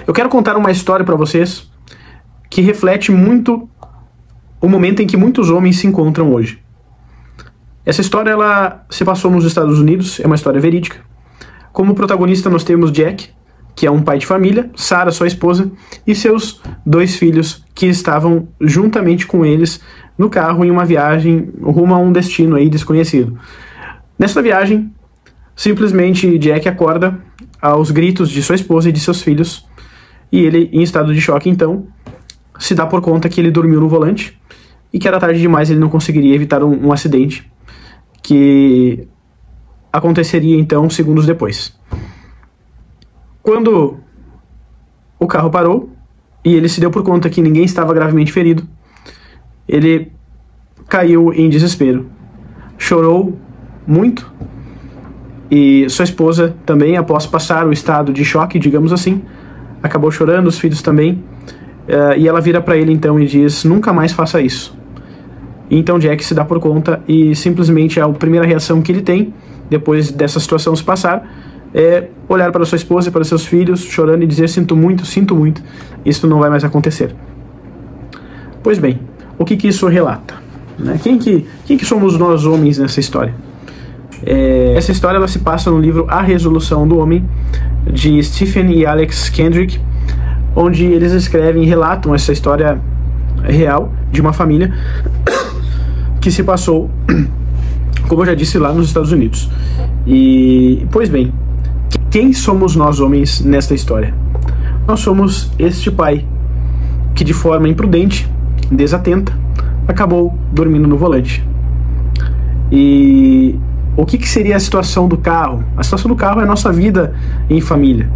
Eu quero contar uma história para vocês que reflete muito o momento em que muitos homens se encontram hoje. Essa história ela se passou nos Estados Unidos, é uma história verídica. Como protagonista nós temos Jack, que é um pai de família, Sarah, sua esposa, e seus 2 filhos que estavam juntamente com eles no carro em uma viagem rumo a um destino aí desconhecido. Nessa viagem, simplesmente Jack acorda aos gritos de sua esposa e de seus filhos, e ele, em estado de choque então, se dá por conta que ele dormiu no volante e que era tarde demais, ele não conseguiria evitar um acidente que aconteceria então segundos depois. Quando o carro parou e ele se deu por conta que ninguém estava gravemente ferido, ele caiu em desespero, chorou muito, e sua esposa também, após passar o estado de choque, digamos assim, acabou chorando, os filhos também, e ela vira para ele então e diz: nunca mais faça isso. E então Jack se dá por conta e simplesmente a primeira reação que ele tem, depois dessa situação se passar, é olhar para sua esposa e para seus filhos, chorando e dizer: sinto muito, isso não vai mais acontecer. Pois bem, o que isso relata? Né? Quem que somos nós homens nessa história? Essa história ela se passa no livro A Resolução do Homem, de Stephen e Alex Kendrick, onde eles escrevem e relatam essa história real de uma família que se passou, como eu já disse, lá nos Estados Unidos. E, pois bem, quem somos nós homens nesta história? Nós somos este pai que, de forma imprudente, desatenta, acabou dormindo no volante. E o que seria a situação do carro? A situação do carro é a nossa vida em família.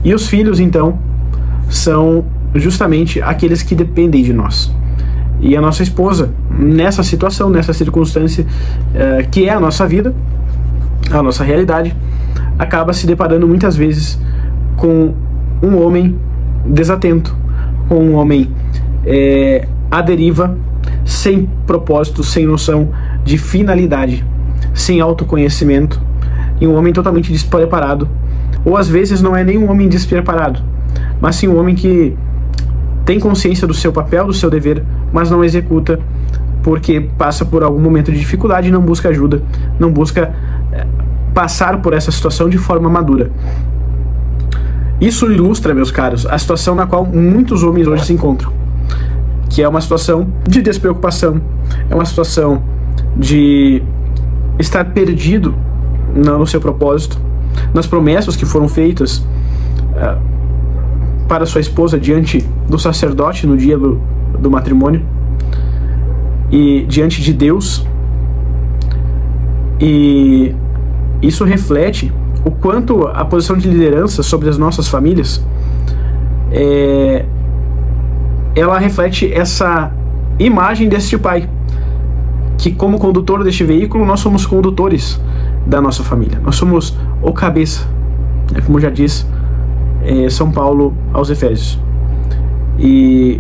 E os filhos, então, são justamente aqueles que dependem de nós. E a nossa esposa, nessa situação, nessa circunstância, que é a nossa vida, a nossa realidade, acaba se deparando muitas vezes com um homem desatento, com um homem à deriva, sem propósito, sem noção de finalidade, sem autoconhecimento, e um homem totalmente despreparado, ou às vezes não é nem um homem despreparado, mas sim um homem que tem consciência do seu papel, do seu dever, mas não executa porque passa por algum momento de dificuldade e não busca ajuda, não busca passar por essa situação de forma madura. Isso ilustra, meus caros, a situação na qual muitos homens hoje se encontram, que é uma situação de despreocupação, é uma situação de estar perdido no seu propósito, nas promessas que foram feitas para sua esposa diante do sacerdote no dia do matrimônio e diante de Deus. E isso reflete o quanto a posição de liderança sobre as nossas famílias ela reflete essa imagem deste pai, que como condutor deste veículo nós somos condutores da nossa família, nós somos o cabeça, como já diz São Paulo aos Efésios. E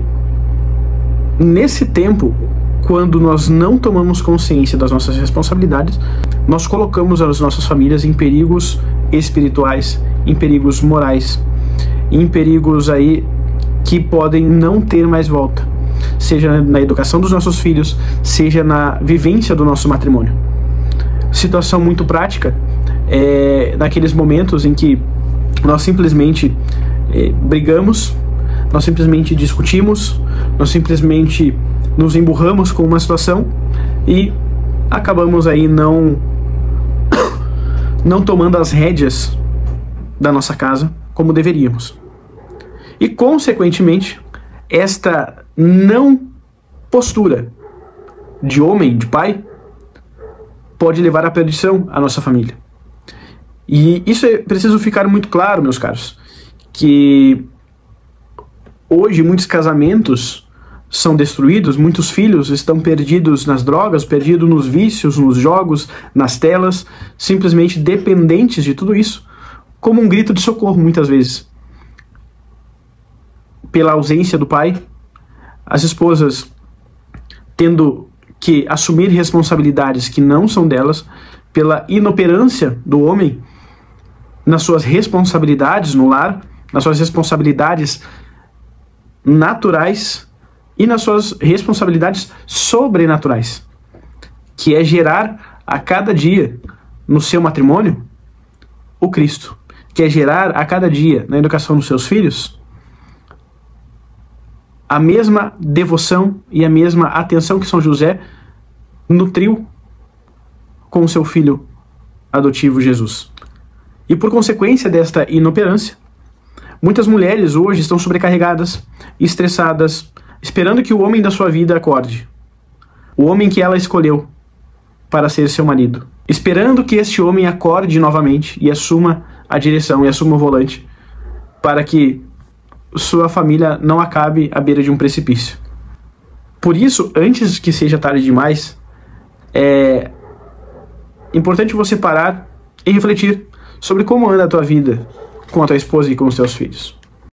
nesse tempo, quando nós não tomamos consciência das nossas responsabilidades, nós colocamos as nossas famílias em perigos espirituais, em perigos morais, em perigos aí que podem não ter mais volta, seja na educação dos nossos filhos, seja na vivência do nosso matrimônio. Situação muito prática naqueles momentos em que nós simplesmente brigamos, nós simplesmente discutimos, nós simplesmente nos emburramos com uma situação e acabamos aí não tomando as rédeas da nossa casa como deveríamos. E, consequentemente, esta não postura de homem, de pai, pode levar à perdição a nossa família. E isso é preciso ficar muito claro, meus caros, que hoje muitos casamentos são destruídos, muitos filhos estão perdidos nas drogas, perdidos nos vícios, nos jogos, nas telas, simplesmente dependentes de tudo isso, como um grito de socorro muitas vezes. Pela ausência do pai, as esposas tendo que assumir responsabilidades que não são delas, pela inoperância do homem nas suas responsabilidades no lar, nas suas responsabilidades naturais e nas suas responsabilidades sobrenaturais, que é gerar a cada dia no seu matrimônio o Cristo, que é gerar a cada dia na educação dos seus filhos a mesma devoção e a mesma atenção que São José nutriu com o seu filho adotivo Jesus. E por consequência desta inoperância, muitas mulheres hoje estão sobrecarregadas, estressadas, esperando que o homem da sua vida acorde. O homem que ela escolheu para ser seu marido. Esperando que este homem acorde novamente e assuma a direção e assuma o volante para que sua família não acabe à beira de um precipício. Por isso, antes que seja tarde demais, é importante você parar e refletir sobre como anda a tua vida com a tua esposa e com os teus filhos.